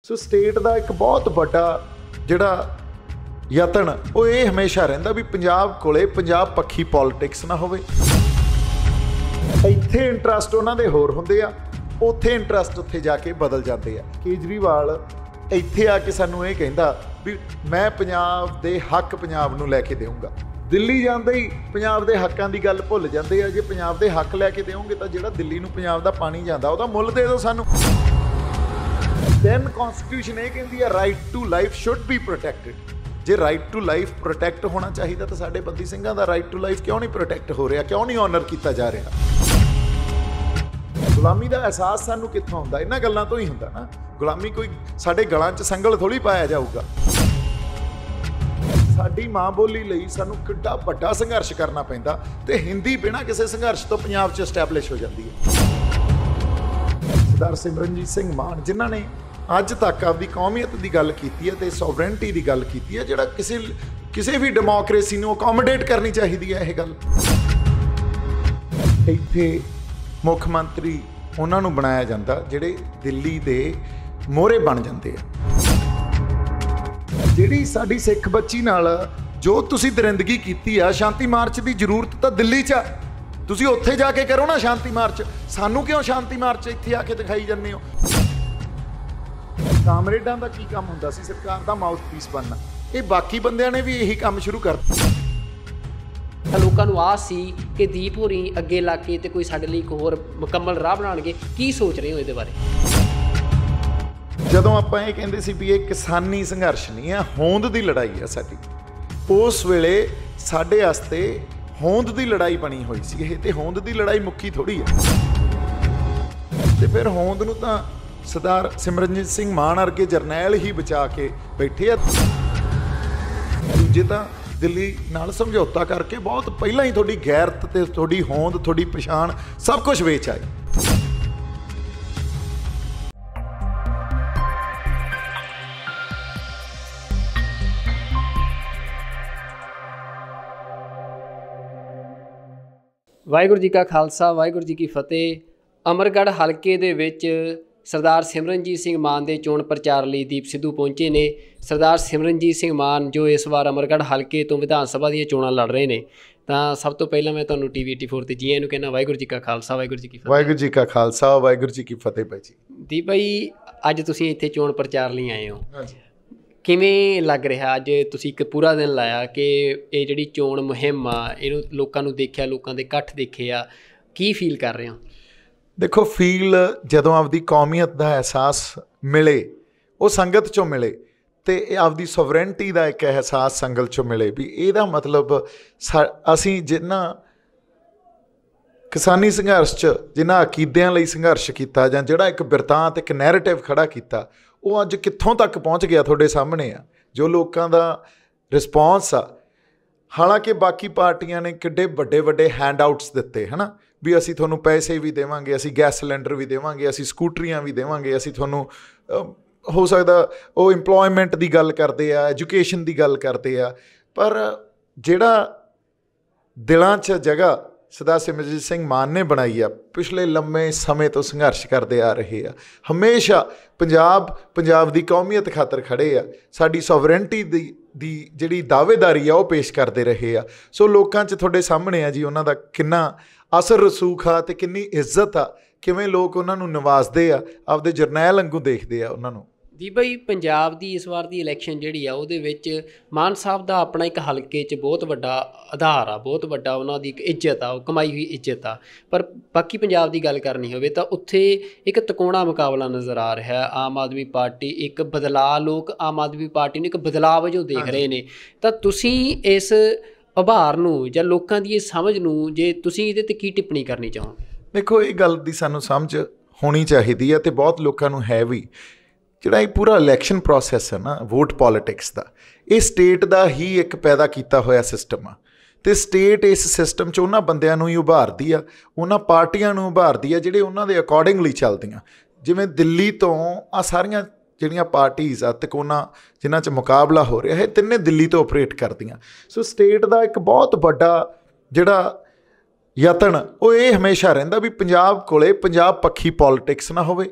सो state का एक बहुत बड़ा जिहड़ा यतन वो ये हमेशा रहिंदा भी पंजाब कोले पंजाब पक्षी पॉलिटिक्स ना होवे। इत्थे इंटरस्ट उन्होंने होर हुंदे आ, उत्थे इंटरस्ट उत्थे जाके बदल जाते हैं। केजरीवाल इत्थे आके सानू ये कहंदा भी मैं पंजाब दे हक पंजाब नू लैके देऊँगा। दिल्ली जाते ही पंजाब दे हक्कां दी गल भुल जाते हैं। जे पंजाब दे हक लैके देओगे तो जिहड़ा दिल्ली नू पंजाब दा पानी जांदा उहदा मुੱਲ दे दो सानू। दैन कॉन्स्टिट्यूशन ये कहती है right to life should be protected. जे राइट टू लाइफ प्रोटैक्ट होना चाहिए तो साडे बंदी ਸਿੰਘਾਂ ਦਾ राइट टू लाइफ क्यों नहीं प्रोटैक्ट हो रहा, क्यों नहीं ऑनर किया जा रहा। गुलामी का एहसास सानू कित्थों हुंदा, इन्हां गल्लां तो ही हुंदा ना। गुलामी कोई साडे गलां 'च संगल थोड़ी पाया जाऊगा। साडी माँ बोली लई सानू किड्डा वड्डा संघर्ष करना पैंदा ते हिंदी बिना किसी संघर्ष तो पंजाब 'च एस्टैबलिश हो जाती है। सरदार सिमरनजीत सिंह मान जिन्हां ने अज तक आपकी कौमीयत की गल की है तो सॉवरेंटी की गल की है, जिहड़ा किसी भी डेमोक्रेसी नूं अकोमोडेट करनी चाहिए है। यह गल इत्थे मुख मंत्री उन्हां नूं बनाया जाता जिहड़े दिल्ली दे मोहरे बन जाते हैं। जिहड़ी साडी सिख बच्ची नाल जो तुसीं दरिंदगी कीती आ, शांति मार्च की जरूरत तो दिल्ली च आ। तुसीं उत्थे जाके करो ना शांति मार्च, सानू क्यों शांति मार्च इत्थे आके दिखाई जांदे हो। कामरेडां दा की काम हुंदा सी, सरकार दा माउथ पीस बनना। ये बाकी बंदियां ने भी यही काम शुरू कर दिता। लोकां नूं आस सी कि दीप होरी अगे ला के ते कोई साडे लई एक होर मुकम्मल राह बनाउणगे। की सोच रहे हो इहदे बारे? जदों आपां ये कहंदे सी भी ये किसानी संघर्ष नहीं है, होंद दी लड़ाई है साडी, उस वेले साडे वास्ते होंद दी लड़ाई बनी हुई सी। ये ते होंद दी लड़ाई मुक्की थोड़ी है। ते फिर होंद नूं तां सरदार सिमरनजीत सिंह मान वर्गे जरनैल ही बचा के बैठे। दूजे तो दिल्ली नाल समझौता करके बहुत पहला ही थोड़ी गैरत ते थोड़ी होंद थोड़ी पछाण सब कुछ वेच आए। वाहिगुरू जी का खालसा वाहिगुरू जी की फतेह। अमरगढ़ हलके दे विच सरदार सिमरनजीत सिंह मान के चोण प्रचार लिए दीप सिद्धू पहुंचे ने। सरदार सिमरनजीत सिंह मान जो इस बार अमरगढ़ हलके तो विधान सभा दी चोणां लड़ रहे हैं, तो सब तो पहला मैं तुहानूं TV 84 ते जी आइआं कहना वाहिगुरू जी का खालसा वाहिगुरू जी की फतेह। वाहिगुरू जी का खालसा वाहिगुरू जी की फतेह। भाई जी दीप भाई अज तुसीं इत्थे चोण प्रचार लिए आए हो, किवें लग रहा? अज तुसीं एक पूरा दिन लाया कि ये जिहड़ी चोण मुहिम आ इहनूं लोकां नूं देखिआ, लोकां दे इकट्ठ देखे आ, की फील कर रहे हो? देखो फील जदों आपदी कौमीयत का एहसास मिले, वो संगत चों मिले, तो आपदी सोवरेंटी का एक एहसास संगल चों मिले भी ਇਹਦਾ मतलब ਅਸੀਂ जिन्ना किसानी संघर्ष च जिन्ना अकीदियां लई संघर्ष किया जां जिहड़ा एक बिरतांत एक नैरेटिव खड़ा किया वो अज कित्थों तक पहुँच गया तुहाडे सामने आ। जो लोगों का रिस्पॉन्स आ, हालांकि बाकी पार्टियां ने किड्डे वड्डे वड्डे हैंड आउट्स दिते है ना भी असी तुहानू पैसे भी देवांगे, असी गैस सिलेंडर भी देवांगे, असी स्कूटरियां भी देवांगे, असी तुहानू हो सकता वो इंप्लॉयमेंट की गल करते आ, एजुकेशन की गल करते आ, पर जिहड़ा दिलां च जगह सरदार सिमरनजीत सिंह मान ने बनाई आ, पिछले लंबे समय तो संघर्ष करते आ रहे आ। हमेशा पंजाब की कौमीयत खातर खड़े आ, साडी सोवरेंटी दी जिहड़ी दावेदारी आ वो पेश करते रहे आ। सो लोकां च तुहाडे सामने आ जी उन्हां दा किन्ना असर रसूख आ ते किन्नी इज्जत आ, किवें लोग उन्हां नूं नवाजदे आ, आपदे जरनैल वांगू देखदे आ उन्हां नूं। दीप भाई पंजाब की इस बार की इलैक्शन जिहड़ी आ उहदे विच मान साहब का अपना एक हलके च बहुत वड्डा आधार आ, बहुत वड्डा उन्हां दी एक इज्जत आ, कमाई हुई इज्जत आ। पर बाकी पंजाब की गल करनी होवे तां उत्थे एक तिकोणा मुकाबला नज़र आ रहा है। आम आदमी पार्टी एक बदलाव, लोग आम आदमी पार्टी नूं एक बदलाव वजों देख रहे हैं। तां तुसीं इस उभार नूं जां लोकां दी समझ नूं जे तुसीं इहदे ते की टिप्पणी करनी चाहो? देखो ये गल दी सानूं समझ होनी चाहिदी है ते बहुत लोकां नूं है भी। जिहड़ा ये पूरा इलैक्शन प्रोसैस है ना वोट पॉलिटिक्स का, ये स्टेट का ही एक पैदा किया होया सिस्टम आ ते स्टेट इस सिस्टम च उन्हां बंदियां नूं ही उभारदी आ, उन्हां पार्टियां नूं उभारदी आ जिहड़े उन्हां दे अकॉर्डिंगली चलदियां। जिवें दिल्ली तो आ सारियां जिहड़ियां पार्टीज़ आ तिकोना जिन्हां च मुकाबला हो रहा है तिन्ने दिल्ली तो ऑपरेट करदियां। सो स्टेट का एक बहुत बड़ा जिहड़ा यतन वो ये हमेशा रहिंदा भी पंजाब कोले पंजाब पक्षी पॉलिटिक्स ना होवे।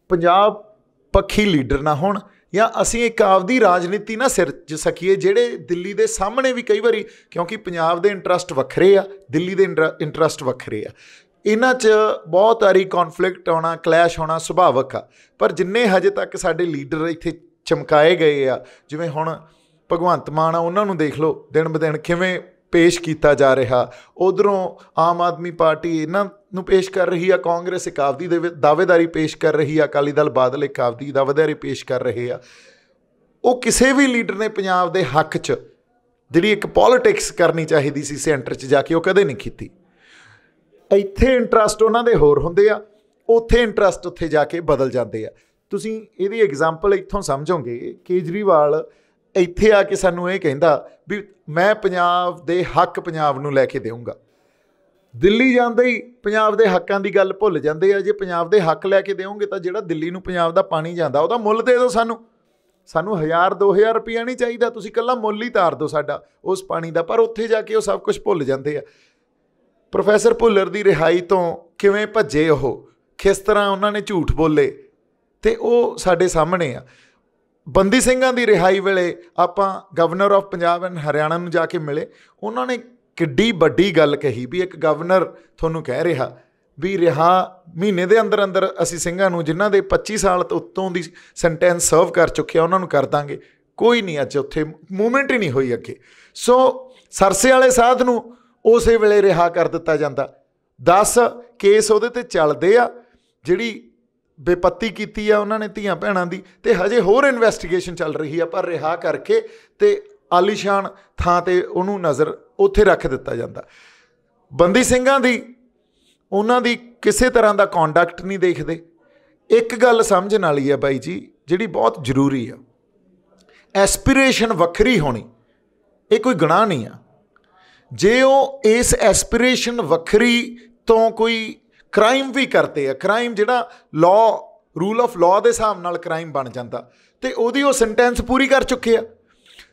पंजाब ਪੱਖੀ ਲੀਡਰ ਨਾ ਹੋਣ, ਜਾਂ ਅਸੀਂ ਇੱਕ ਆਪਦੀ ਰਾਜਨੀਤੀ ਨਾ ਸਿਰਜ ਸਕੀਏ ਜਿਹੜੇ ਦਿੱਲੀ ਦੇ ਸਾਹਮਣੇ ਵੀ ਕਈ ਵਾਰੀ, ਕਿਉਂਕਿ ਪੰਜਾਬ ਦੇ ਇੰਟਰਸਟ ਵੱਖਰੇ ਆ, ਦਿੱਲੀ ਦੇ ਇੰਟਰਸਟ ਵੱਖਰੇ ਆ, ਇਹਨਾਂ 'ਚ ਬਹੁਤ ਵਾਰੀ ਕੌਨਫਲਿਕਟ ਆਉਣਾ, ਕਲੈਸ਼ ਹੋਣਾ ਸੁਭਾਵਿਕ ਆ। ਪਰ ਜਿੰਨੇ ਹਜੇ ਤੱਕ ਸਾਡੇ ਲੀਡਰ ਇੱਥੇ ਚਮਕਾਏ ਗਏ ਆ, ਜਿਵੇਂ ਹੁਣ ਭਗਵੰਤ ਮਾਨ ਆ, ਉਹਨਾਂ ਨੂੰ ਦੇਖ ਲਓ ਦਿਨ ਬ ਦਿਨ ਕਿਵੇਂ ਪੇਸ਼ ਕੀਤਾ ਜਾ ਰਿਹਾ। ਉੱਧਰੋਂ ਆਮ ਆਦਮੀ ਪਾਰਟੀ ਇਹਨਾਂ ਨੂੰ ਪੇਸ਼ ਕਰ ਰਹੀ ਆ, ਕਾਂਗਰਸ ਇੱਕ ਆਪਦੀ ਦਾਅਵੇਦਾਰੀ ਪੇਸ਼ ਕਰ ਰਹੀ ਆ, ਅਕਾਲੀ ਦਲ ਬਾਦਲ ਇੱਕ ਆਪਦੀ ਦਾਅਵੇਦਾਰੀ ਪੇਸ਼ ਕਰ ਰਹੇ ਆ। ਉਹ ਕਿਸੇ ਵੀ ਲੀਡਰ ਨੇ ਪੰਜਾਬ ਦੇ ਹੱਕ 'ਚ ਜਿਹੜੀ ਇੱਕ ਪੋਲੀਟਿਕਸ ਕਰਨੀ ਚਾਹੀਦੀ ਸੀ ਸੈਂਟਰ 'ਚ ਜਾ ਕੇ, ਉਹ ਕਦੇ ਨਹੀਂ ਕੀਤੀ। ਇੱਥੇ ਇੰਟਰਸਟ ਉਹਨਾਂ ਦੇ ਹੋਰ ਹੁੰਦੇ ਆ, ਉੱਥੇ ਇੰਟਰਸਟ ਉੱਥੇ ਜਾ ਕੇ ਬਦਲ ਜਾਂਦੇ ਆ। ਤੁਸੀਂ ਇਹਦੀ ਐਗਜ਼ਾਮਪਲ ਇੱਥੋਂ ਸਮਝੋਗੇ, ਕੇਜਰੀਵਾਲ ਇੱਥੇ ਆ ਕੇ ਸਾਨੂੰ ਇਹ ਕਹਿੰਦਾ ਵੀ ਮੈਂ ਪੰਜਾਬ ਦੇ ਹੱਕ ਪੰਜਾਬ ਨੂੰ ਲੈ ਕੇ ਦੇਵਾਂਗਾ। ਦਿੱਲੀ ਜਾਂਦੇ ਹੀ ਪੰਜਾਬ ਦੇ ਹੱਕਾਂ ਦੀ ਗੱਲ ਭੁੱਲ ਜਾਂਦੇ ਆ। ਜੇ ਪੰਜਾਬ ਦੇ ਹੱਕ ਲੈ ਕੇ ਦੇਵੋਗੇ ਤਾਂ ਜਿਹੜਾ ਦਿੱਲੀ ਨੂੰ ਪੰਜਾਬ ਦਾ ਪਾਣੀ ਜਾਂਦਾ ਉਹਦਾ ਮੁੱਲ ਦੇ ਦਿਓ ਸਾਨੂੰ 1000-2000 ਰੁਪਈਆ ਨਹੀਂ ਚਾਹੀਦਾ, ਤੁਸੀਂ ਇਕੱਲਾ ਮੁੱਲ ਹੀ ਤਾਰ ਦਿਓ ਸਾਡਾ ਉਸ ਪਾਣੀ ਦਾ। ਪਰ ਉੱਥੇ ਜਾ ਕੇ ਉਹ ਸਭ ਕੁਝ ਭੁੱਲ ਜਾਂਦੇ ਆ। ਪ੍ਰੋਫੈਸਰ ਭੁੱਲਰ ਦੀ ਰਿਹਾਈ ਤੋਂ ਕਿਵੇਂ ਭੱਜੇ ਉਹ, ਕਿਸ ਤਰ੍ਹਾਂ ਉਹਨਾਂ ਨੇ ਝੂਠ ਬੋਲੇ, ਅਤੇ ਉਹ ਸਾਡੇ ਸਾਹਮਣੇ ਆ। ਬੰਦੀ ਸਿੰਘਾਂ ਦੀ ਰਿਹਾਈ ਵੇਲੇ ਆਪਾਂ governor of Punjab and Haryana ਨੂੰ ਜਾ ਕੇ ਮਿਲੇ, ਉਹਨਾਂ ਨੇ ਕਿੱਡੀ ਵੱਡੀ ਗੱਲ ਕਹੀ ਵੀ ਇੱਕ ਗਵਰਨਰ ਤੁਹਾਨੂੰ ਕਹਿ ਰਿਹਾ ਵੀ ਰਿਹਾ ਮਹੀਨੇ ਦੇ ਅੰਦਰ ਅੰਦਰ ਅਸੀਂ ਸਿੰਘਾਂ ਨੂੰ ਜਿਨ੍ਹਾਂ ਦੇ 25 ਸਾਲ ਤੋਂ ਉੱਤੋਂ ਦੀ ਸੈਂਟੈਂਸ ਸਰਵ ਕਰ ਚੁੱਕੇ ਆ ਉਹਨਾਂ ਨੂੰ ਕਰ ਦਾਂਗੇ। ਕੋਈ ਨਹੀਂ ਅੱਜ ਉੱਥੇ ਮੂਵਮੈਂਟ ਹੀ ਨਹੀਂ ਹੋਈ ਅੱਗੇ। ਸੋ ਸਰਸੇ ਵਾਲੇ ਸਾਧ ਨੂੰ ਉਸੇ ਵੇਲੇ ਰਿਹਾ ਕਰ ਦਿੱਤਾ ਜਾਂਦਾ। 10 ਕੇਸ ਉਹਦੇ 'ਤੇ ਚੱਲਦੇ ਆ, ਜਿਹੜੀ ਬੇਪੱਤੀ ਕੀਤੀ ਆ ਉਹਨਾਂ ਨੇ ਧੀਆਂ ਭੈਣਾਂ ਦੀ, ਅਤੇ ਹਜੇ ਹੋਰ ਇਨਵੈਸਟੀਗੇਸ਼ਨ ਚੱਲ ਰਹੀ ਆ। ਪਰ ਰਿਹਾ ਕਰਕੇ ਅਤੇ ਆਲੀਸ਼ਾਨ ਥਾਂ 'ਤੇ ਉਹਨੂੰ ਨਜ਼ਰ ਉੱਥੇ ਰੱਖ ਦਿੱਤਾ ਜਾਂਦਾ। ਬੰਦੀ ਸਿੰਘਾਂ ਦੀ ਉਹਨਾਂ ਦੀ ਕਿਸੇ ਤਰ੍ਹਾਂ ਦਾ ਕੌਂਡਕਟ ਨਹੀਂ ਦੇਖਦੇ। ਇੱਕ ਗੱਲ ਸਮਝਣ ਵਾਲੀ ਆ ਬਾਈ ਜੀ, ਜਿਹੜੀ ਬਹੁਤ ਜ਼ਰੂਰੀ ਆ, ਐਸਪੀਰੇਸ਼ਨ ਵੱਖਰੀ ਹੋਣੀ ਇਹ ਕੋਈ ਗੁਨਾਹ ਨਹੀਂ ਆ। ਜੇ ਉਹ ਇਸ ਐਸਪੀਰੇਸ਼ਨ ਵੱਖਰੀ ਤੋਂ ਕੋਈ ਕ੍ਰਾਈਮ ਵੀ ਕਰਦੇ ਆ, ਕ੍ਰਾਈਮ ਜਿਹੜਾ ਰੂਲ ਆਫ ਲਾਅ ਦੇ ਹਿਸਾਬ ਨਾਲ ਕ੍ਰਾਈਮ ਬਣ ਜਾਂਦਾ, ਅਤੇ ਉਹਦੀ ਉਹ ਸੈਂਟੈਂਸ ਪੂਰੀ ਕਰ ਚੁੱਕੇ ਆ।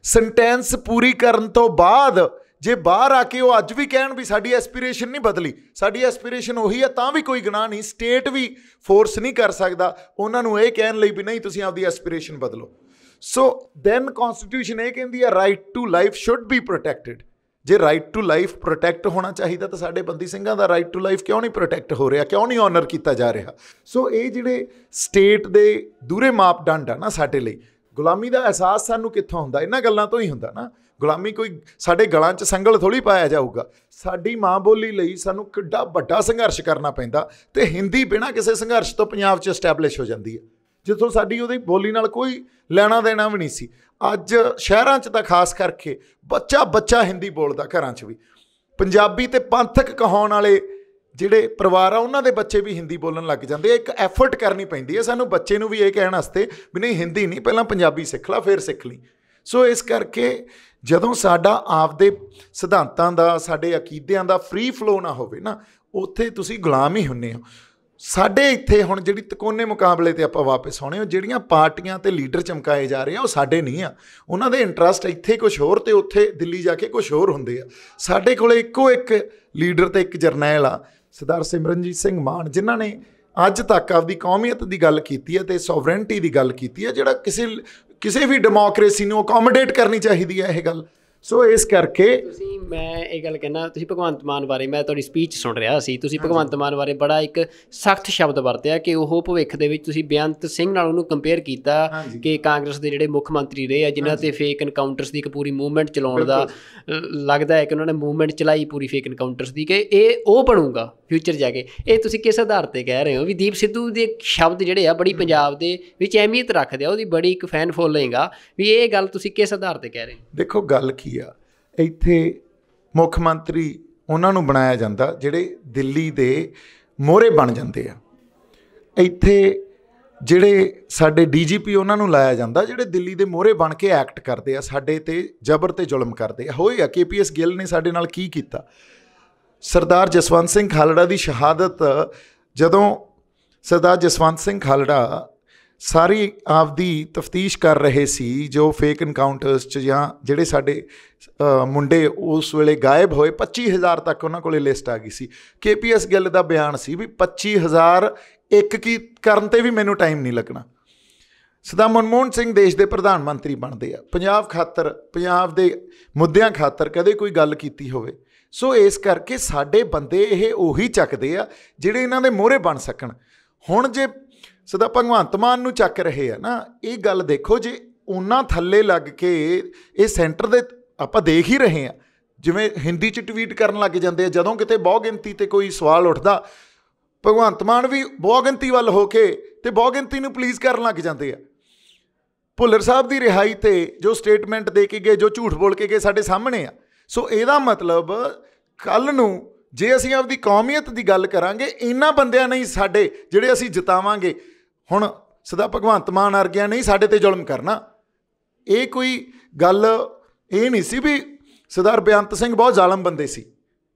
ਸੈਂਟੈਂਸ ਪੂਰੀ ਕਰਨ ਤੋਂ ਬਾਅਦ ਜੇ ਬਾਹਰ ਆ ਕੇ ਉਹ ਅੱਜ ਵੀ ਕਹਿਣ ਵੀ ਸਾਡੀ ਐਸਪੀਰੇਸ਼ਨ ਨਹੀਂ ਬਦਲੀ, ਸਾਡੀ ਐਸਪੀਰੇਸ਼ਨ ਉਹੀ ਆ, ਤਾਂ ਵੀ ਕੋਈ ਗੁਨਾਹ ਨਹੀਂ। ਸਟੇਟ ਵੀ ਫੋਰਸ ਨਹੀਂ ਕਰ ਸਕਦਾ ਉਹਨਾਂ ਨੂੰ ਇਹ ਕਹਿਣ ਲਈ ਵੀ ਨਹੀਂ ਤੁਸੀਂ ਆਪਦੀ ਐਸਪੀਰੇਸ਼ਨ ਬਦਲੋ। ਸੋ ਦੈਨ ਕੌਨਸਟੀਟਿਊਸ਼ਨ ਇਹ ਕਹਿੰਦੀ ਆ right to life should be protected. ਜੇ ਰਾਈਟ ਟੂ ਲਾਈਫ ਪ੍ਰੋਟੈਕਟ ਹੋਣਾ ਚਾਹੀਦਾ ਤਾਂ ਸਾਡੇ ਬੰਦੀ ਸਿੰਘਾਂ ਦਾ ਰਾਈਟ ਟੂ ਲਾਈਫ ਕਿਉਂ ਨਹੀਂ ਪ੍ਰੋਟੈਕਟ ਹੋ ਰਿਹਾ, ਕਿਉਂ ਨਹੀਂ ਔਨਰ ਕੀਤਾ ਜਾ ਰਿਹਾ? ਸੋ ਇਹ ਜਿਹੜੇ ਸਟੇਟ ਦੇ ਦੂਰੇ ਮਾਪਦੰਡ ਆ ਨਾ ਸਾਡੇ ਲਈ, ਗੁਲਾਮੀ ਦਾ ਅਹਿਸਾਸ ਸਾਨੂੰ ਕਿੱਥੋਂ ਹੁੰਦਾ? ਇਹਨਾਂ ਗੱਲਾਂ ਤੋਂ ਹੀ ਹੁੰਦਾ ਨਾ। ਗੁਲਾਮੀ ਕੋਈ ਸਾਡੇ ਗਲਾਂ 'ਚ ਸੰਗਲ ਥੋੜ੍ਹੀ ਪਾਇਆ ਜਾਊਗਾ। ਸਾਡੀ ਮਾਂ ਬੋਲੀ ਲਈ ਸਾਨੂੰ ਕਿੱਡਾ ਵੱਡਾ ਸੰਘਰਸ਼ ਕਰਨਾ ਪੈਂਦਾ, ਅਤੇ ਹਿੰਦੀ ਬਿਨਾਂ ਕਿਸੇ ਸੰਘਰਸ਼ ਤੋਂ ਪੰਜਾਬ 'ਚ ਐਸਟੈਬਲਿਸ਼ ਹੋ ਜਾਂਦੀ ਹੈ, ਜਿੱਥੋਂ ਸਾਡੀ ਉਹਦੀ ਬੋਲੀ ਨਾਲ ਕੋਈ ਲੈਣਾ ਦੇਣਾ ਵੀ ਨਹੀਂ ਸੀ। ਅੱਜ ਸ਼ਹਿਰਾਂ 'ਚ ਤਾਂ ਖਾਸ ਕਰਕੇ ਬੱਚਾ ਹਿੰਦੀ ਬੋਲਦਾ, ਘਰਾਂ 'ਚ ਵੀ। ਪੰਜਾਬੀ ਅਤੇ ਪੰਥਕ ਕਹਾਉਣ ਵਾਲੇ ਜਿਹੜੇ ਪਰਿਵਾਰ ਆ ਉਹਨਾਂ ਦੇ ਬੱਚੇ ਵੀ ਹਿੰਦੀ ਬੋਲਣ ਲੱਗ ਜਾਂਦੇ ਆ। ਇੱਕ ਐਫਰਟ ਕਰਨੀ ਪੈਂਦੀ ਹੈ ਸਾਨੂੰ ਬੱਚੇ ਨੂੰ ਵੀ ਇਹ ਕਹਿਣ ਵਾਸਤੇ ਵੀ ਨਹੀਂ ਹਿੰਦੀ ਨਹੀਂ, ਪਹਿਲਾਂ ਪੰਜਾਬੀ ਸਿੱਖ ਲਾ ਫਿਰ ਸਿੱਖ ਲਈ। ਸੋ ਇਸ ਕਰਕੇ ਜਦੋਂ ਸਾਡਾ ਆਪਦੇ ਸਿਧਾਂਤਾਂ ਦਾ, ਸਾਡੇ ਅਕੀਦਿਆਂ ਦਾ ਫ੍ਰੀ ਫਲੋ ਨਾ ਹੋਵੇ ਨਾ, ਉੱਥੇ ਤੁਸੀਂ ਗੁਲਾਮ ਹੀ ਹੁੰਦੇ ਹੋ। ਸਾਡੇ ਇੱਥੇ ਹੁਣ ਜਿਹੜੀ ਤਿਕੋਨੇ ਮੁਕਾਬਲੇ 'ਤੇ ਆਪਾਂ ਵਾਪਸ ਆਉਣੇ, ਉਹ ਜਿਹੜੀਆਂ ਪਾਰਟੀਆਂ ਅਤੇ ਲੀਡਰ ਚਮਕਾਏ ਜਾ ਰਹੇ ਆ ਉਹ ਸਾਡੇ ਨਹੀਂ ਆ। ਉਹਨਾਂ ਦੇ ਇੰਟਰਸਟ ਇੱਥੇ ਕੁਛ ਹੋਰ ਅਤੇ ਉੱਥੇ ਦਿੱਲੀ ਜਾ ਕੇ ਕੁਛ ਹੋਰ ਹੁੰਦੇ ਆ। ਸਾਡੇ ਕੋਲ ਇੱਕੋ ਇੱਕ ਲੀਡਰ ਅਤੇ ਇੱਕ ਜਰਨੈਲ ਆ, ਸਰਦਾਰ ਸਿਮਰਨਜੀਤ ਸਿੰਘ ਮਾਨ, ਜਿਨ੍ਹਾਂ ਨੇ ਅੱਜ ਤੱਕ ਆਪਦੀ ਕੌਮੀਅਤ ਦੀ ਗੱਲ ਕੀਤੀ ਹੈ ਅਤੇ ਸੋਵਰੈਂਟੀ ਦੀ ਗੱਲ ਕੀਤੀ ਹੈ, ਜਿਹੜਾ ਕਿਸੇ ਵੀ ਡੈਮੋਕਰੇਸੀ ਨੂੰ ਅਕੋਮੋਡੇਟ ਕਰਨੀ ਚਾਹੀਦੀ ਹੈ ਇਹ ਗੱਲ। ਸੋ ਇਸ ਕਰਕੇ ਮੈਂ ਇਹ ਗੱਲ ਕਹਿੰਦਾ, ਤੁਸੀਂ ਭਗਵੰਤ ਮਾਨ ਬਾਰੇ, ਮੈਂ ਤੁਹਾਡੀ ਸਪੀਚ ਸੁਣ ਰਿਹਾ ਸੀ, ਤੁਸੀਂ ਭਗਵੰਤ ਮਾਨ ਬਾਰੇ ਬੜਾ ਇੱਕ ਸਖਤ ਸ਼ਬਦ ਵਰਤਿਆ ਕਿ ਉਹ ਭਵਿੱਖ ਦੇ ਵਿੱਚ ਤੁਸੀਂ ਬੇਅੰਤ ਸਿੰਘ ਨਾਲ ਉਹਨੂੰ ਕੰਪੇਅਰ ਕੀਤਾ ਕਿ ਕਾਂਗਰਸ ਦੇ ਜਿਹੜੇ ਮੁੱਖ ਮੰਤਰੀ ਰਹੇ ਆ ਜਿਨ੍ਹਾਂ 'ਤੇ ਫੇਕ ਐਨਕਾਊਂਟਰਸ ਦੀ ਇੱਕ ਪੂਰੀ ਮੂਵਮੈਂਟ ਚਲਾਉਣ ਦਾ ਲੱਗਦਾ ਹੈ ਕਿ ਉਹਨਾਂ ਨੇ ਮੂਵਮੈਂਟ ਚਲਾਈ ਪੂਰੀ ਫੇਕ ਐਨਕਾਊਂਟਰਸ ਦੀ, ਕਿ ਇਹ ਉਹ ਬਣੂਗਾ ਫਿਊਚਰ ਜਾ ਕੇ। ਇਹ ਤੁਸੀਂ ਕਿਸ ਆਧਾਰ 'ਤੇ ਕਹਿ ਰਹੇ ਹੋ? ਵੀ ਦੀਪ ਸਿੱਧੂ ਦੇ ਸ਼ਬਦ ਜਿਹੜੇ ਆ ਬੜੀ ਪੰਜਾਬ ਦੇ ਵਿੱਚ ਅਹਿਮੀਅਤ ਰੱਖਦੇ ਆ, ਉਹਦੀ ਬੜੀ ਇੱਕ ਫੈਨ ਫੋਲੋਇੰਗ ਆ, ਵੀ ਇਹ ਗੱਲ ਤੁਸੀਂ ਕਿਸ ਆਧਾਰ 'ਤੇ ਕਹਿ ਰਹੇ ਹੋ? ਦੇਖੋ ਗੱਲ ਕੀ ਆ, ਇੱਥੇ ਮੁੱਖ ਮੰਤਰੀ ਉਹਨਾਂ ਨੂੰ ਬਣਾਇਆ ਜਾਂਦਾ ਜਿਹੜੇ ਦਿੱਲੀ ਦੇ ਮੋਹਰੇ ਬਣ ਜਾਂਦੇ ਆ। ਇੱਥੇ ਜਿਹੜੇ ਸਾਡੇ DGP ਉਹਨਾਂ ਨੂੰ ਲਾਇਆ ਜਾਂਦਾ ਜਿਹੜੇ ਦਿੱਲੀ ਦੇ ਮੋਹਰੇ ਬਣ ਕੇ ਐਕਟ ਕਰਦੇ ਆ, ਸਾਡੇ 'ਤੇ ਜ਼ਬਰ ਅਤੇ ਜ਼ੁਲਮ ਕਰਦੇ ਆ। ਹੋਏ ਆ KPS ਗਿੱਲ ਨੇ ਸਾਡੇ ਨਾਲ ਕੀ ਕੀਤਾ। ਸਰਦਾਰ ਜਸਵੰਤ ਸਿੰਘ ਖਾਲੜਾ ਦੀ ਸ਼ਹਾਦਤ, ਜਦੋਂ ਸਰਦਾਰ ਜਸਵੰਤ ਸਿੰਘ ਖਾਲੜਾ ਸਾਰੀ ਆਪਦੀ ਤਫਤੀਸ਼ ਕਰ ਰਹੇ ਸੀ, ਜੋ ਫੇਕ ਐਨਕਾਊਂਟਰਸ 'ਚ ਜਾਂ ਜਿਹੜੇ ਸਾਡੇ ਮੁੰਡੇ ਉਸ ਵੇਲੇ ਗਾਇਬ ਹੋਏ, 25,000 ਤੱਕ ਉਹਨਾਂ ਕੋਲ ਲਿਸਟ ਆ ਗਈ ਸੀ। KPS ਗਿੱਲ ਦਾ ਬਿਆਨ ਸੀ ਵੀ 25,000 ਇੱਕ ਕੀ ਕਰਨ 'ਤੇ ਵੀ ਮੈਨੂੰ ਟਾਈਮ ਨਹੀਂ ਲੱਗਣਾ। ਸਦਾ ਮਨਮੋਹਨ ਸਿੰਘ ਦੇਸ਼ ਦੇ ਪ੍ਰਧਾਨ ਮੰਤਰੀ ਬਣਦੇ ਆ, ਪੰਜਾਬ ਖਾਤਰ, ਪੰਜਾਬ ਦੇ ਮੁੱਦਿਆਂ ਖਾਤਰ ਕਦੇ ਕੋਈ ਗੱਲ ਕੀਤੀ ਹੋਵੇ। ਸੋ ਇਸ ਕਰਕੇ ਸਾਡੇ ਬੰਦੇ ਇਹ ਉਹੀ ਚੱਕਦੇ ਆ ਜਿਹੜੇ ਇਹਨਾਂ ਦੇ ਮੋਹਰੇ ਬਣ ਸਕਣ। ਹੁਣ ਜੇ ਸਦਾ ਭਗਵੰਤ ਮਾਨ ਨੂੰ ਚੱਕ ਰਹੇ ਆ ਨਾ, ਇਹ ਗੱਲ ਦੇਖੋ, ਜੇ ਉਹਨਾਂ ਥੱਲੇ ਲੱਗ ਕੇ ਇਹ ਸੈਂਟਰ ਦੇ ਆਪਾਂ ਦੇਖ ਹੀ ਰਹੇ ਹਾਂ, ਜਿਵੇਂ ਹਿੰਦੀ 'ਚ ਟਵੀਟ ਕਰਨ ਲੱਗ ਜਾਂਦੇ ਆ ਜਦੋਂ ਕਿਤੇ ਬਹੁ ਗਿਣਤੀ 'ਤੇ ਕੋਈ ਸਵਾਲ ਉੱਠਦਾ, ਭਗਵੰਤ ਮਾਨ ਵੀ ਬਹੁ ਗਿਣਤੀ ਵੱਲ ਹੋ ਕੇ ਅਤੇ ਬਹੁ ਗਿਣਤੀ ਨੂੰ ਪਲੀਜ਼ ਕਰਨ ਲੱਗ ਜਾਂਦੇ ਆ। ਭੁੱਲਰ ਸਾਹਿਬ ਦੀ ਰਿਹਾਈ 'ਤੇ ਜੋ ਸਟੇਟਮੈਂਟ ਦੇ ਕੇ ਗਏ, ਜੋ ਝੂਠ ਬੋਲ ਕੇ ਗਏ, ਸਾਡੇ ਸਾਹਮਣੇ ਆ। ਸੋ ਇਹਦਾ ਮਤਲਬ ਕੱਲ੍ਹ ਨੂੰ ਜੇ ਅਸੀਂ ਆਪਦੀ ਕੌਮੀਅਤ ਦੀ ਗੱਲ ਕਰਾਂਗੇ, ਇਹਨਾਂ ਬੰਦਿਆਂ ਨਹੀਂ ਸਾਡੇ ਜਿਹੜੇ ਅਸੀਂ ਜਿਤਾਵਾਂਗੇ। ਹੁਣ ਸਦਾ ਭਗਵੰਤ ਮਾਨ ਵਰਗਿਆਂ ਨਹੀਂ ਸਾਡੇ 'ਤੇ ਜ਼ੁਲਮ ਕਰਨਾ। ਇਹ ਕੋਈ ਗੱਲ ਇਹ ਨਹੀਂ ਸੀ ਵੀ ਸਰਦਾਰ ਬੇਅੰਤ ਸਿੰਘ ਬਹੁਤ ਜ਼ਾਲਮ ਬੰਦੇ ਸੀ।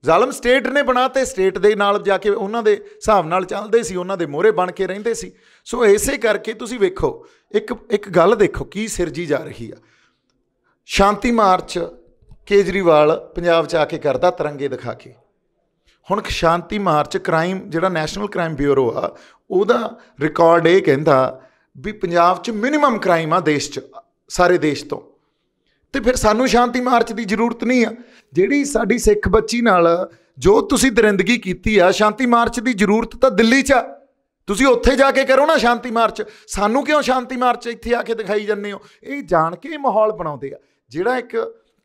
ਜ਼ਾਲਮ ਸਟੇਟ ਨੇ ਬਣਾ ਤੇ ਸਟੇਟ ਦੇ ਨਾਲ ਜਾ ਕੇ ਉਹਨਾਂ ਦੇ ਹਿਸਾਬ ਨਾਲ ਚੱਲਦੇ ਸੀ, ਉਹਨਾਂ ਦੇ ਮੋਹਰੇ ਬਣ ਕੇ ਰਹਿੰਦੇ ਸੀ। ਸੋ ਇਸੇ ਕਰਕੇ ਤੁਸੀਂ ਵੇਖੋ, ਇੱਕ ਗੱਲ ਦੇਖੋ ਕੀ ਸਿਰਜੀ ਜਾ ਰਹੀ ਆ। ਸ਼ਾਂਤੀ ਮਾਰਚ ਕੇਜਰੀਵਾਲ ਪੰਜਾਬ 'ਚ ਆ ਕੇ ਕਰਦਾ ਤਿਰੰਗੇ ਦਿਖਾ ਕੇ। ਹੁਣ ਸ਼ਾਂਤੀ ਮਾਰਚ ਕ੍ਰਾਈਮ ਜਿਹੜਾ ਨੈਸ਼ਨਲ ਕ੍ਰਾਈਮ ਬਿਊਰੋ ਆ, ਉਹਦਾ ਰਿਕਾਰਡ ਇਹ ਕਹਿੰਦਾ ਵੀ ਪੰਜਾਬ 'ਚ ਮਿਨੀਮਮ ਕ੍ਰਾਈਮ ਆ ਦੇਸ਼ 'ਚ, ਸਾਰੇ ਦੇਸ਼ ਤੋਂ। ਅਤੇ ਫਿਰ ਸਾਨੂੰ ਸ਼ਾਂਤੀ ਮਾਰਚ ਦੀ ਜ਼ਰੂਰਤ ਨਹੀਂ ਆ। ਜਿਹੜੀ ਸਾਡੀ ਸਿੱਖ ਬੱਚੀ ਨਾਲ ਜੋ ਤੁਸੀਂ ਦਰਿੰਦਗੀ ਕੀਤੀ ਆ, ਸ਼ਾਂਤੀ ਮਾਰਚ ਦੀ ਜ਼ਰੂਰਤ ਤਾਂ ਦਿੱਲੀ 'ਚ ਆ। ਤੁਸੀਂ ਉੱਥੇ ਜਾ ਕੇ ਕਰੋ ਨਾ ਸ਼ਾਂਤੀ ਮਾਰਚ। ਸਾਨੂੰ ਕਿਉਂ ਸ਼ਾਂਤੀ ਮਾਰਚ ਇੱਥੇ ਆ ਕੇ ਦਿਖਾਈ ਜਾਂਦੇ ਹੋ? ਇਹ ਜਾਣ ਕੇ ਮਾਹੌਲ ਬਣਾਉਂਦੇ ਆ। ਜਿਹੜਾ ਇੱਕ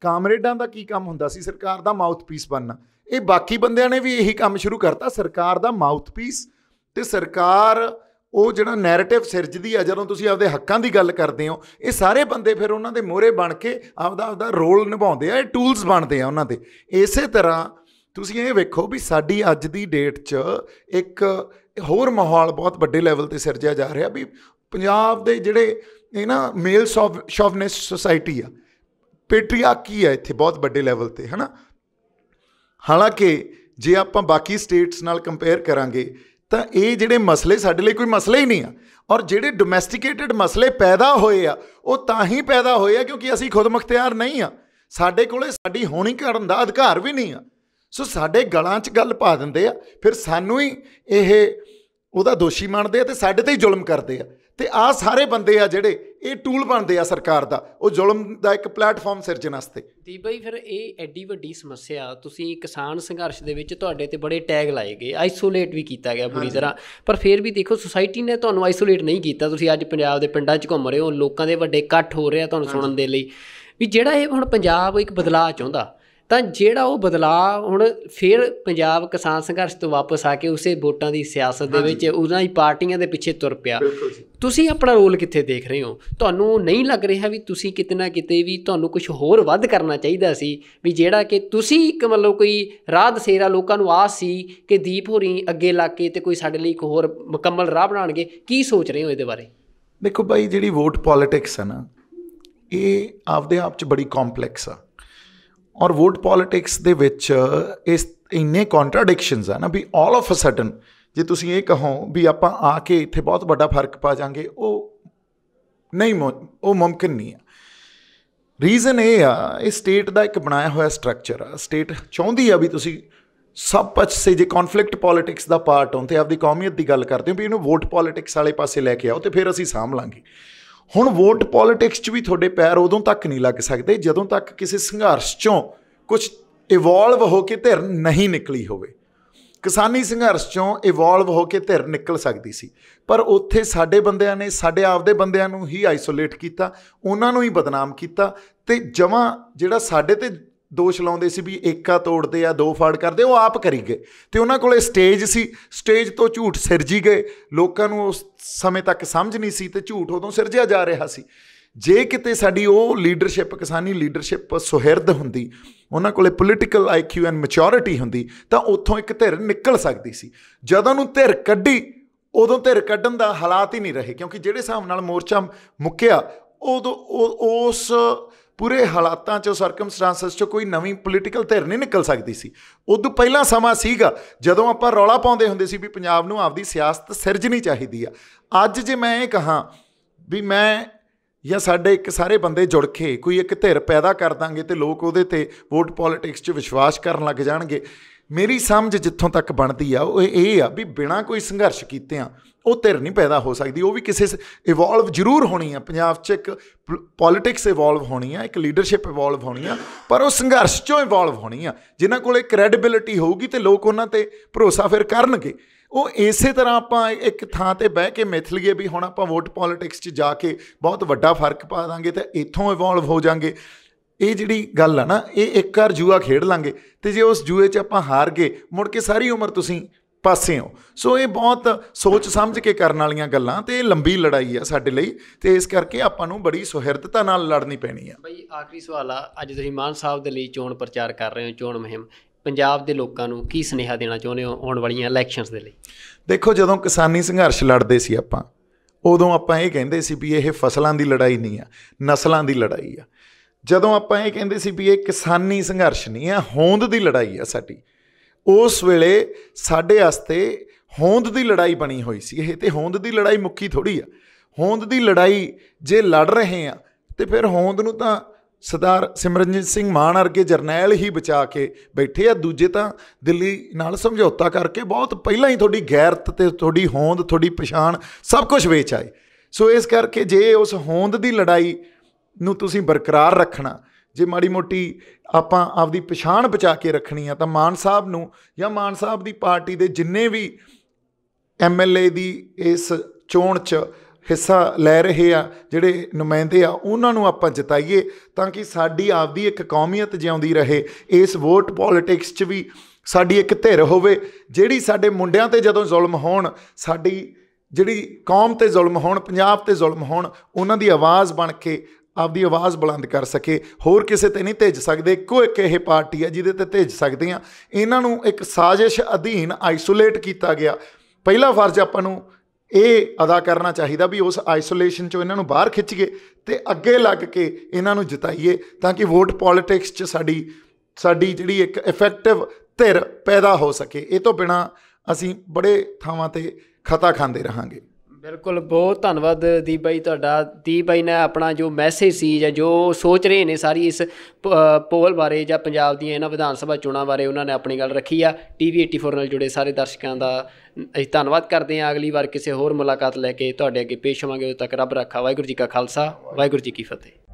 ਕਾਮਰੇਡਾਂ ਦਾ ਕੀ ਕੰਮ ਹੁੰਦਾ ਸੀ, ਸਰਕਾਰ ਦਾ ਮਾਊਥ ਪੀਸ ਬਣਨਾ, ਇਹ ਬਾਕੀ ਬੰਦਿਆਂ ਨੇ ਵੀ ਇਹੀ ਕੰਮ ਸ਼ੁਰੂ ਕਰਤਾ, ਸਰਕਾਰ ਦਾ ਮਾਊਥ ਪੀਸ। ਅਤੇ ਸਰਕਾਰ ਉਹ ਜਿਹੜਾ ਨੈਰੇਟਿਵ ਸਿਰਜਦੀ ਆ, ਜਦੋਂ ਤੁਸੀਂ ਆਪਦੇ ਹੱਕਾਂ ਦੀ ਗੱਲ ਕਰਦੇ ਹੋ, ਇਹ ਸਾਰੇ ਬੰਦੇ ਫਿਰ ਉਹਨਾਂ ਦੇ ਮੋਹਰੇ ਬਣ ਕੇ ਆਪਦਾ ਰੋਲ ਨਿਭਾਉਂਦੇ ਆ। ਇਹ ਟੂਲਸ ਬਣਦੇ ਆ ਉਹਨਾਂ ਦੇ। ਇਸੇ ਤਰ੍ਹਾਂ ਤੁਸੀਂ ਇਹ ਵੇਖੋ ਵੀ ਸਾਡੀ ਅੱਜ ਦੀ ਡੇਟ 'ਚ ਇੱਕ ਹੋਰ ਮਾਹੌਲ ਬਹੁਤ ਵੱਡੇ ਲੈਵਲ 'ਤੇ ਸਿਰਜਿਆ ਜਾ ਰਿਹਾ ਵੀ ਪੰਜਾਬ ਦੇ ਜਿਹੜੇ ਇਹ ਨਾ ਮੇਲ ਸ਼ੋਵਨਿਸਟ ਸੋਸਾਇਟੀ ਆ, ਪੈਟਰੀਆਰਕੀ ਆ ਇੱਥੇ ਬਹੁਤ ਵੱਡੇ ਲੈਵਲ 'ਤੇ, ਹੈ ਨਾ। ਹਾਲਾਂਕਿ ਜੇ ਆਪਾਂ ਬਾਕੀ ਸਟੇਟਸ ਨਾਲ ਕੰਪੇਅਰ ਕਰਾਂਗੇ ਤਾਂ ਇਹ ਜਿਹੜੇ ਮਸਲੇ ਸਾਡੇ ਲਈ ਕੋਈ ਮਸਲੇ ਹੀ ਨਹੀਂ ਆ। ਔਰ ਜਿਹੜੇ ਡੋਮੈਸਟੀਕੇਟਡ ਮਸਲੇ ਪੈਦਾ ਹੋਏ ਆ, ਉਹ ਤਾਂ ਹੀ ਪੈਦਾ ਹੋਏ ਆ ਕਿਉਂਕਿ ਅਸੀਂ ਖੁਦ ਮੁਖਤਿਆਰ ਨਹੀਂ ਆ। ਸਾਡੇ ਕੋਲੇ ਸਾਡੀ ਹੋਣੀ ਕਰਨ ਦਾ ਅਧਿਕਾਰ ਵੀ ਨਹੀਂ ਆ। ਸੋ ਸਾਡੇ ਗਲਾਂ 'ਚ ਗੱਲ ਪਾ ਦਿੰਦੇ ਆ, ਫਿਰ ਸਾਨੂੰ ਹੀ ਇਹ ਉਹਦਾ ਦੋਸ਼ੀ ਮੰਨਦੇ ਆ ਅਤੇ ਸਾਡੇ 'ਤੇ ਹੀ ਜ਼ੁਲਮ ਕਰਦੇ ਆ। ਅਤੇ ਆਹ ਸਾਰੇ ਬੰਦੇ ਆ ਜਿਹੜੇ ਇਹ ਟੂਲ ਬਣਦੇ ਆ ਸਰਕਾਰ ਦਾ, ਉਹ ਜ਼ੁਲਮ ਦਾ ਇੱਕ ਪਲੇਟਫਾਰਮ ਸਿਰਜਣ ਵਾਸਤੇ। ਦੀਪ ਬਾਈ, ਫਿਰ ਇਹ ਐਡੀ ਵੱਡੀ ਸਮੱਸਿਆ, ਤੁਸੀਂ ਕਿਸਾਨ ਸੰਘਰਸ਼ ਦੇ ਵਿੱਚ ਤੁਹਾਡੇ 'ਤੇ ਬੜੇ ਟੈਗ ਲਾਏ ਗਏ, ਆਈਸੋਲੇਟ ਵੀ ਕੀਤਾ ਗਿਆ ਬੁਰੀ ਤਰ੍ਹਾਂ, ਪਰ ਫਿਰ ਵੀ ਦੇਖੋ ਸੁਸਾਇਟੀ ਨੇ ਤੁਹਾਨੂੰ ਆਈਸੋਲੇਟ ਨਹੀਂ ਕੀਤਾ। ਤੁਸੀਂ ਅੱਜ ਪੰਜਾਬ ਦੇ ਪਿੰਡਾਂ 'ਚ ਘੁੰਮ ਰਹੇ ਹੋ, ਲੋਕਾਂ ਦੇ ਵੱਡੇ ਇਕੱਠ ਹੋ ਰਹੇ ਆ ਤੁਹਾਨੂੰ ਸੁਣਨ ਦੇ ਲਈ ਵੀ ਜਿਹੜਾ ਇਹ ਹੁਣ ਪੰਜਾਬ ਇੱਕ ਬਦਲਾਅ ਚਾਹੁੰਦਾ, ਤਾਂ ਜਿਹੜਾ ਉਹ ਬਦਲਾਅ ਹੁਣ ਫਿਰ ਪੰਜਾਬ ਕਿਸਾਨ ਸੰਘਰਸ਼ ਤੋਂ ਵਾਪਸ ਆ ਕੇ ਉਸੇ ਵੋਟਾਂ ਦੀ ਸਿਆਸਤ ਦੇ ਵਿੱਚ ਉਹਨਾਂ ਹੀ ਪਾਰਟੀਆਂ ਦੇ ਪਿੱਛੇ ਤੁਰ ਪਿਆ। ਤੁਸੀਂ ਆਪਣਾ ਰੋਲ ਕਿੱਥੇ ਦੇਖ ਰਹੇ ਹੋ? ਤੁਹਾਨੂੰ ਨਹੀਂ ਲੱਗ ਰਿਹਾ ਵੀ ਤੁਸੀਂ ਕਿਤੇ ਨਾ ਕਿਤੇ ਵੀ ਤੁਹਾਨੂੰ ਕੁਝ ਹੋਰ ਵੱਧ ਕਰਨਾ ਚਾਹੀਦਾ ਸੀ, ਵੀ ਜਿਹੜਾ ਕਿ ਤੁਸੀਂ ਇੱਕ ਮਤਲਬ ਕੋਈ ਰਾਹ ਦਸੇਰਾ, ਲੋਕਾਂ ਨੂੰ ਆਸ ਸੀ ਕਿ ਦੀਪ ਹੋਰੀ ਅੱਗੇ ਲੱਗ ਕੇ ਅਤੇ ਕੋਈ ਸਾਡੇ ਲਈ ਇੱਕ ਹੋਰ ਮੁਕੰਮਲ ਰਾਹ ਬਣਾਉਣਗੇ? ਕੀ ਸੋਚ ਰਹੇ ਹੋ ਇਹਦੇ ਬਾਰੇ? ਦੇਖੋ ਬਾਈ, ਜਿਹੜੀ ਵੋਟ ਪੋਲੀਟਿਕਸ ਆ ਨਾ, ਇਹ ਆਪਦੇ ਆਪ 'ਚ ਬੜੀ ਕੰਪਲੈਕਸ ਆ। ਔਰ ਵੋਟ ਪੋਲੀਟਿਕਸ ਦੇ ਵਿੱਚ ਇਸ ਇੰਨੇ ਕੌਂਟਰਾਡਿਕਸ਼ਨਸ ਆ ਨਾ ਵੀ ਆਲ ਆਫ ਅ ਸਡਨ ਜੇ ਤੁਸੀਂ ਇਹ ਕਹੋ ਵੀ ਆਪਾਂ ਆ ਕੇ ਇੱਥੇ ਬਹੁਤ ਵੱਡਾ ਫਰਕ ਪਾ ਜਾਵਾਂਗੇ, ਉਹ ਮੁਮਕਿਨ ਨਹੀਂ ਆ। ਰੀਜ਼ਨ ਇਹ ਆ, ਇਹ ਸਟੇਟ ਦਾ ਇੱਕ ਬਣਾਇਆ ਹੋਇਆ ਸਟਰਕਚਰ ਆ। ਸਟੇਟ ਚਾਹੁੰਦੀ ਆ ਵੀ ਤੁਸੀਂ ਸਭ ਪਾਸੇ ਜੇ ਕੌਨਫਲਿਕਟ ਪੋਲੀਟਿਕਸ ਦਾ ਪਾਰਟ ਹੋ ਅਤੇ ਆਪਦੀ ਕੌਮੀਅਤ ਦੀ ਗੱਲ ਕਰਦੇ ਹੋ ਵੀ ਇਹਨੂੰ ਵੋਟ ਪੋਲੀਟਿਕਸ ਵਾਲੇ ਪਾਸੇ ਲੈ ਕੇ ਆਓ ਅਤੇ ਫਿਰ ਅਸੀਂ ਸਾਂਭ ਲਾਂਗੇ। ਹੁਣ ਵੋਟ ਪੋਲੀਟਿਕਸ 'ਚ ਵੀ ਤੁਹਾਡੇ ਪੈਰ ਉਦੋਂ ਤੱਕ ਨਹੀਂ ਲੱਗ ਸਕਦੇ ਜਦੋਂ ਤੱਕ ਕਿਸੇ ਸੰਘਰਸ਼ 'ਚੋਂ ਕੁਛ ਇਵੋਲਵ ਹੋ ਕੇ ਧਿਰ ਨਹੀਂ ਨਿਕਲੀ ਹੋਵੇ। ਕਿਸਾਨੀ ਸੰਘਰਸ਼ 'ਚੋਂ ਇਵੋਲਵ ਹੋ ਕੇ ਧਿਰ ਨਿਕਲ ਸਕਦੀ ਸੀ, ਪਰ ਉੱਥੇ ਸਾਡੇ ਬੰਦਿਆਂ ਨੇ ਸਾਡੇ ਆਪਦੇ ਬੰਦਿਆਂ ਨੂੰ ਹੀ ਆਈਸੋਲੇਟ ਕੀਤਾ, ਉਹਨਾਂ ਨੂੰ ਹੀ ਬਦਨਾਮ ਕੀਤਾ ਅਤੇ ਜਮਾਂ ਜਿਹੜਾ ਸਾਡੇ 'ਤੇ ਦੋਸ਼ ਲਾਉਂਦੇ ਸੀ ਵੀ ਏਕਾ ਤੋੜਦੇ ਆ, ਦੋ ਫਾੜ ਕਰਦੇ, ਉਹ ਆਪ ਕਰੀ ਗਏ। ਅਤੇ ਉਹਨਾਂ ਕੋਲ ਸਟੇਜ ਸੀ, ਸਟੇਜ ਤੋਂ ਝੂਠ ਸਿਰਜੀ ਗਏ। ਲੋਕਾਂ ਨੂੰ ਉਸ ਸਮੇਂ ਤੱਕ ਸਮਝ ਨਹੀਂ ਸੀ ਅਤੇ ਝੂਠ ਉਦੋਂ ਸਿਰਜਿਆ ਜਾ ਰਿਹਾ ਸੀ। ਜੇ ਕਿਤੇ ਸਾਡੀ ਉਹ ਲੀਡਰਸ਼ਿਪ, ਕਿਸਾਨੀ ਲੀਡਰਸ਼ਿਪ ਸੁਹਿਰਦ ਹੁੰਦੀ, ਉਹਨਾਂ ਕੋਲ ਪੋਲੀਟੀਕਲ IQ ਐਂਡ ਮੈਚੋਰਿਟੀ ਹੁੰਦੀ, ਤਾਂ ਉੱਥੋਂ ਇੱਕ ਧਿਰ ਨਿਕਲ ਸਕਦੀ ਸੀ। ਜਦੋਂ ਨੂੰ ਧਿਰ ਕੱਢੀ, ਉਦੋਂ ਧਿਰ ਕੱਢਣ ਦਾ ਹਾਲਾਤ ਹੀ ਨਹੀਂ ਰਹੇ, ਕਿਉਂਕਿ ਜਿਹੜੇ ਹਿਸਾਬ ਨਾਲ ਮੋਰਚਾ ਮੁੱਕਿਆ, ਉਦੋਂ ਉਸ ਪੂਰੇ ਹਾਲਾਤਾਂ 'ਚੋਂ, ਸਰਕਮਸਟਾਂਸਿਸ 'ਚੋਂ ਕੋਈ ਨਵੀਂ ਪੋਲੀਟੀਕਲ ਧਿਰ ਨਹੀਂ ਨਿਕਲ ਸਕਦੀ ਸੀ। ਉਦੋਂ ਪਹਿਲਾਂ ਸਮਾਂ ਸੀਗਾ ਜਦੋਂ ਆਪਾਂ ਰੌਲਾ ਪਾਉਂਦੇ ਹੁੰਦੇ ਸੀ ਵੀ ਪੰਜਾਬ ਨੂੰ ਆਪਦੀ ਸਿਆਸਤ ਸਿਰਜਣੀ ਚਾਹੀਦੀ ਆ। ਅੱਜ ਜੇ ਮੈਂ ਇਹ ਕਹਾਂ ਵੀ ਮੈਂ ਜਾਂ ਸਾਡੇ ਇੱਕ ਸਾਰੇ ਬੰਦੇ ਜੁੜ ਕੇ ਕੋਈ ਇੱਕ ਧਿਰ ਪੈਦਾ ਕਰ ਦਾਂਗੇ ਅਤੇ ਲੋਕ ਉਹਦੇ 'ਤੇ ਵੋਟ ਪੋਲੀਟਿਕਸ 'ਚ ਵਿਸ਼ਵਾਸ ਕਰਨ ਲੱਗ ਜਾਣਗੇ, ਮੇਰੀ ਸਮਝ ਜਿੱਥੋਂ ਤੱਕ ਬਣਦੀ ਆ ਉਹ ਇਹ ਆ ਵੀ ਬਿਨਾਂ ਕੋਈ ਸੰਘਰਸ਼ ਕੀਤਿਆਂ ਉਹ ਧਿਰ ਨਹੀਂ ਪੈਦਾ ਹੋ ਸਕਦੀ। ਉਹ ਵੀ ਕਿਸੇ ਇਵੋਲਵ ਜ਼ਰੂਰ ਹੋਣੀ ਆ, ਪੰਜਾਬ 'ਚ ਇੱਕ ਪੋਲੀਟਿਕਸ ਇਵੋਲਵ ਹੋਣੀ ਆ, ਇੱਕ ਲੀਡਰਸ਼ਿਪ ਇਵੋਲਵ ਹੋਣੀ ਆ, ਪਰ ਉਹ ਸੰਘਰਸ਼ 'ਚੋਂ ਇਵੋਲਵ ਹੋਣੀ ਆ। ਜਿਨ੍ਹਾਂ ਕੋਲ ਕ੍ਰੈਡੀਬਿਲਿਟੀ ਹੋਊਗੀ ਤੇ ਲੋਕ ਉਹਨਾਂ 'ਤੇ ਭਰੋਸਾ ਫਿਰ ਕਰਨਗੇ। ਉਹ ਇਸੇ ਤਰ੍ਹਾਂ ਆਪਾਂ ਇੱਕ ਥਾਂ 'ਤੇ ਬਹਿ ਕੇ ਮਿਥ ਲਈਏ ਵੀ ਹੁਣ ਆਪਾਂ ਵੋਟ ਪੋਲੀਟਿਕਸ 'ਚ ਜਾ ਕੇ ਬਹੁਤ ਵੱਡਾ ਫਰਕ ਪਾ ਦਾਂਗੇ ਤੇ ਇੱਥੋਂ ਇਵੋਲਵ ਹੋ ਜਾਵਾਂਗੇ। ਇਹ ਜਿਹੜੀ ਗੱਲ ਆ ਨਾ, ਇਹ ਇੱਕ ਵਾਰ ਜੂਆ ਖੇਡ ਲਾਂਗੇ ਤੇ ਜੇ ਉਸ ਜੂਏ 'ਚ ਆਪਾਂ ਹਾਰ ਗਏ ਮੁੜ ਕੇ ਸਾਰੀ ਉਮਰ ਤੁਸੀਂ ਪਾਸੇ ਹੋ। ਸੋ ਇਹ ਬਹੁਤ ਸੋਚ ਸਮਝ ਕੇ ਕਰਨ ਵਾਲੀਆਂ ਗੱਲਾਂ ਤੇ ਇਹ ਲੰਬੀ ਲੜਾਈ ਆ ਸਾਡੇ ਲਈ ਤੇ ਇਸ ਕਰਕੇ ਆਪਾਂ ਨੂੰ ਬੜੀ ਸੁਹਿਰਦਤਾ ਨਾਲ ਲੜਨੀ ਪੈਣੀ ਆ। ਬਈ ਆਖਰੀ ਸਵਾਲ ਆ, ਅੱਜ ਤੁਸੀਂ ਮਾਨ ਸਾਹਿਬ ਦੇ ਲਈ ਚੋਣ ਪ੍ਰਚਾਰ ਕਰ ਰਹੇ ਹੋ, ਚੋਣ ਮੁਹਿੰਮ, ਪੰਜਾਬ ਦੇ ਲੋਕਾਂ ਨੂੰ ਕੀ ਸੁਨੇਹਾ ਦੇਣਾ ਚਾਹੁੰਦੇ ਹੋ ਆਉਣ ਵਾਲੀਆਂ ਇਲੈਕਸ਼ਨਸ ਦੇ ਲਈ? ਦੇਖੋ, ਜਦੋਂ ਕਿਸਾਨੀ ਸੰਘਰਸ਼ ਲੜਦੇ ਸੀ ਆਪਾਂ, ਉਦੋਂ ਆਪਾਂ ਇਹ ਕਹਿੰਦੇ ਸੀ ਵੀ ਇਹ ਫਸਲਾਂ ਦੀ ਲੜਾਈ ਨਹੀਂ ਆ, ਨਸਲਾਂ ਦੀ ਲੜਾਈ ਆ। ਜਦੋਂ ਆਪਾਂ ਇਹ ਕਹਿੰਦੇ ਸੀ ਵੀ ਇਹ ਕਿਸਾਨੀ ਸੰਘਰਸ਼ ਨਹੀਂ ਆ, ਹੋਂਦ ਦੀ ਲੜਾਈ ਆ ਸਾਡੀ, ਉਸ ਵੇਲੇ ਸਾਡੇ ਵਾਸਤੇ ਹੋਂਦ ਦੀ ਲੜਾਈ ਬਣੀ ਹੋਈ ਸੀ ਇਹ। ਤੇ ਹੋਂਦ ਦੀ ਲੜਾਈ ਮੁੱਕੀ ਥੋੜ੍ਹੀ ਆ। ਹੋਂਦ ਦੀ ਲੜਾਈ ਜੇ ਲੜ ਰਹੇ ਆ ਤੇ ਫਿਰ ਹੋਂਦ ਨੂੰ ਤਾਂ ਸਰਦਾਰ ਸਿਮਰਨਜੀਤ ਸਿੰਘ ਮਾਨ ਵਰਗੇ ਜਰਨੈਲ ਹੀ ਬਚਾ ਕੇ ਬੈਠੇ ਆ। ਦੂਜੇ ਤਾਂ ਦਿੱਲੀ ਨਾਲ ਸਮਝੌਤਾ ਕਰਕੇ ਬਹੁਤ ਪਹਿਲਾਂ ਹੀ ਤੁਹਾਡੀ ਗੈਰਤ ਤੇ ਤੁਹਾਡੀ ਹੋਂਦ, ਤੁਹਾਡੀ ਪਛਾਣ ਸਭ ਕੁਝ ਵੇਚ ਆਏ। ਸੋ ਇਸ ਕਰਕੇ ਜੇ ਉਸ ਹੋਂਦ ਦੀ ਲੜਾਈ ਨੂੰ ਤੁਸੀਂ ਬਰਕਰਾਰ ਰੱਖਣਾ, ਜੇ ਮਾੜੀ ਮੋਟੀ ਆਪਾਂ ਆਪਦੀ ਪਛਾਣ ਬਚਾ ਕੇ ਰੱਖਣੀ ਆ, ਤਾਂ ਮਾਨ ਸਾਹਿਬ ਨੂੰ ਜਾਂ ਮਾਨ ਸਾਹਿਬ ਦੀ ਪਾਰਟੀ ਦੇ ਜਿੰਨੇ ਵੀ MLA ਦੀ ਇਸ ਚੋਣ 'ਚ ਹਿੱਸਾ ਲੈ ਰਹੇ ਆ, ਜਿਹੜੇ ਨੁਮਾਇੰਦੇ ਆ, ਉਹਨਾਂ ਨੂੰ ਆਪਾਂ ਜਿਤਾਈਏ ਤਾਂ ਕਿ ਸਾਡੀ ਆਪਦੀ ਇੱਕ ਕੌਮੀਅਤ ਜਿਉਂਦੀ ਰਹੇ। ਇਸ ਵੋਟ ਪੋਲੀਟਿਕਸ 'ਚ ਵੀ ਸਾਡੀ ਇੱਕ ਧਿਰ ਹੋਵੇ ਜਿਹੜੀ ਸਾਡੇ ਮੁੰਡਿਆਂ 'ਤੇ ਜਦੋਂ ਜ਼ੁਲਮ ਹੋਣ, ਸਾਡੀ ਜਿਹੜੀ ਕੌਮ 'ਤੇ ਜ਼ੁਲਮ ਹੋਣ, ਪੰਜਾਬ 'ਤੇ ਜ਼ੁਲਮ ਹੋਣ, ਉਹਨਾਂ ਦੀ ਆਵਾਜ਼ ਬਣ ਕੇ ਆਪਦੀ ਆਵਾਜ਼ ਬੁਲੰਦ ਕਰ ਸਕੇ। ਹੋਰ ਕਿਸੇ 'ਤੇ ਨਹੀਂ ਧਿੱਜ ਸਕਦੇ। ਇੱਕੋ ਇੱਕ ਇਹ ਪਾਰਟੀ ਆ ਜਿਹਦੇ 'ਤੇ ਧਿੱਜ ਸਕਦੇ ਆ। ਇਹਨਾਂ ਨੂੰ ਇੱਕ ਸਾਜ਼ਿਸ਼ ਅਧੀਨ ਆਈਸੋਲੇਟ ਕੀਤਾ ਗਿਆ। ਪਹਿਲਾ ਫਰਜ਼ ਆਪਾਂ ਨੂੰ ਇਹ ਅਦਾ ਕਰਨਾ ਚਾਹੀਦਾ ਵੀ ਉਸ ਆਈਸੋਲੇਸ਼ਨ 'ਚੋਂ ਇਹਨਾਂ ਨੂੰ ਬਾਹਰ ਖਿੱਚੀਏ ਤੇ ਅੱਗੇ ਲੱਗ ਕੇ ਇਹਨਾਂ ਨੂੰ ਜਿਤਾਈਏ ਤਾਂ ਕਿ ਵੋਟ ਪੋਲੀਟਿਕਸ 'ਚ ਸਾਡੀ ਜਿਹੜੀ ਇੱਕ ਇਫੈਕਟਿਵ ਧਿਰ ਪੈਦਾ ਹੋ ਸਕੇ। ਇਹ ਤੋਂ ਬਿਨਾਂ ਅਸੀਂ ਬੜੇ ਥਾਵਾਂ 'ਤੇ ਖਤਾ ਖਾਂਦੇ ਰਹਾਂਗੇ। ਬਿਲਕੁਲ, ਬਹੁਤ ਧੰਨਵਾਦ ਦੀਪ ਬਾਈ ਤੁਹਾਡਾ। ਦੀਪ ਬਾਈ ਨੇ ਆਪਣਾ ਜੋ ਮੈਸੇਜ ਸੀ ਜਾਂ ਜੋ ਸੋਚ ਰਹੇ ਨੇ ਸਾਰੀ ਇਸ ਪੋਲ ਬਾਰੇ ਜਾਂ ਪੰਜਾਬ ਦੀਆਂ ਇਹਨਾਂ ਵਿਧਾਨ ਸਭਾ ਚੋਣਾਂ ਬਾਰੇ, ਉਹਨਾਂ ਨੇ ਆਪਣੀ ਗੱਲ ਰੱਖੀ ਆ। TV 84 ਨਾਲ ਜੁੜੇ ਸਾਰੇ ਦਰਸ਼ਕਾਂ ਦਾ ਅਸੀਂ ਧੰਨਵਾਦ ਕਰਦੇ ਹਾਂ। ਅਗਲੀ ਵਾਰ ਕਿਸੇ ਹੋਰ ਮੁਲਾਕਾਤ ਲੈ ਕੇ ਤੁਹਾਡੇ ਅੱਗੇ ਪੇਸ਼ ਹੋਵਾਂਗੇ। ਉਦੋਂ ਤੱਕ ਰੱਬ ਰਾਖਾ। ਵਾਹਿਗੁਰੂ ਜੀ ਕਾ ਖਾਲਸਾ, ਵਾਹਿਗੁਰੂ ਜੀ ਕੀ ਫਤਿਹ।